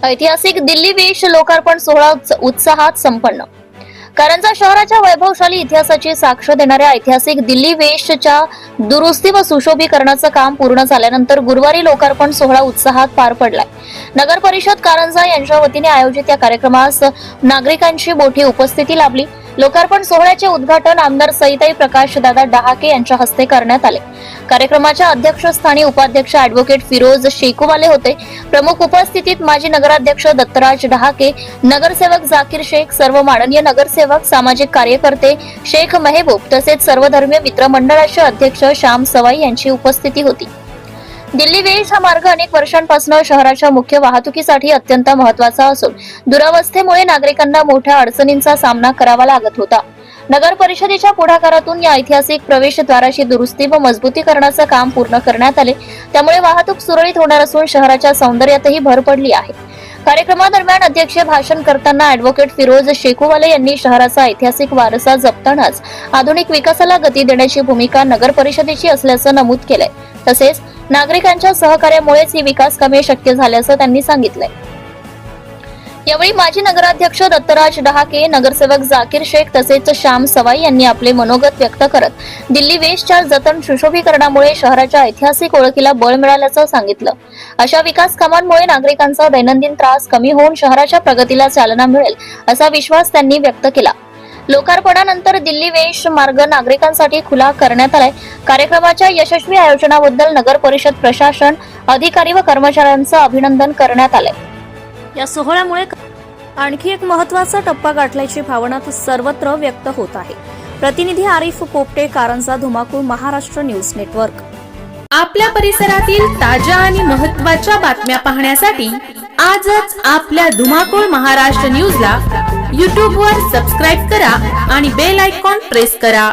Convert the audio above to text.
ऐतिहासिक दिल्ली वेश लोकार्पण सोहळा उत्साहात संपन्न। कारंजा शहराच्या वैभवशाली इतिहासाची साक्ष देणाऱ्या ऐतिहासिक दिल्ली वेशच्या दुरुस्ती व सुशोभीकरणाचं काम पूर्ण झाल्यानंतर गुरुवारी लोकार्पण सोहळा उत्साहात पार पडलाय। नगर परिषद कारंजा यांच्या वतीने आयोजित या कार्यक्रमास नागरिकांची मोठी उपस्थिती लाभली। लोकार्पण सोहळ्याचे उद्घाटन आमदार सईताई प्रकाशदादा डहाके यांच्या हस्ते करण्यात आले। कार्यक्रमाच्या अध्यक्षस्थानी उपाध्यक्ष ॲडव्होकेट फिरोज शेखूवाले होते। प्रमुख उपस्थितीत माजी नगराध्यक्ष दत्तराज डहाके, नगरसेवक जाकीर शेख, सर्व माननीय नगरसेवक, सामाजिक कार्यकर्ते, शेख मेहबूब तसेच सर्वधर्मीय मित्र मंडळाचे अध्यक्ष श्याम सवाई यांची उपस्थिती होती। दिल्ली वेश हा मार्ग अनेक वर्षांपासून शहराच्या मुख्य वाहतुकीसाठी अत्यंत महत्त्वाचा असून दुरावस्थेमुळे नागरिकांना मोठ्या अडचणींचा सामना करावा लागत होता। नगर परिषदेच्या पुढाकारातून या ऐतिहासिक प्रवेशद्वाराची दुरुस्ती व मजबूतीकरणाचं काम पूर्ण करण्यात आले। त्यामुळे वाहतूक सुरळीत होणार असून शहराच्या सौंदर्यातही भर पडली आहे। कार्यक्रमादरम्यान अध्यक्षीय भाषण करताना ॲडव्होकेट फिरोज शेखूवाले यांनी शहराचा ऐतिहासिक वारसा जपतानाच आधुनिक विकासाला गती देण्याची भूमिका नगर परिषदेची असल्याचं नमूद केलंय। तसेच नागरिकांच्या सहकार्यामुळेच ही विकास कामे शक्य झाल्याचं त्यांनी सांगितलंय। यावेळी माजी नगराध्यक्ष दत्तराज डहाके, नगरसेवक जाकीर शेख तसेच श्याम सवाई यांनी आपले मनोगत व्यक्त करत दिल्ली वेशच्या जतन सुशोभीकरणामुळे शहराच्या ऐतिहासिक ओळखीला बळ मिळाल्याचं सांगितलं। अशा विकास कामांमुळे नागरिकांचा दैनंदिन त्रास कमी होऊन शहराच्या प्रगतीला चालना मिळेल असा विश्वास त्यांनी व्यक्त केला। लोकार्पणानंतर दिल्ली वेश मार्ग नागरिकांसाठी खुला करण्यात आलाय। कार्यक्रमाच्या यशस्वी आयोजनाबद्दल नगर परिषद प्रशासन, अधिकारी व कर्मचाऱ्यांचं अभिनंदन करण्यात आलंय। या सोहळ्यामुळे आणखी एक महत्त्वाचा टप्पा गाठल्याची भावना सर्वत्र व्यक्त होत आहे। प्रतिनिधी आरिफ पोपटे, कारंजा, धुमाकूळ, महाराष्ट्र न्यूज नेटवर्क। आपल्या परिसरातील ताज्या आणि महत्त्वाच्या बातम्या पाहण्यासाठी आजच आपल्या धुमाकूळ महाराष्ट्र न्यूजला YouTube वर सबस्क्राइब करा आणि बेल आयकॉन प्रेस करा।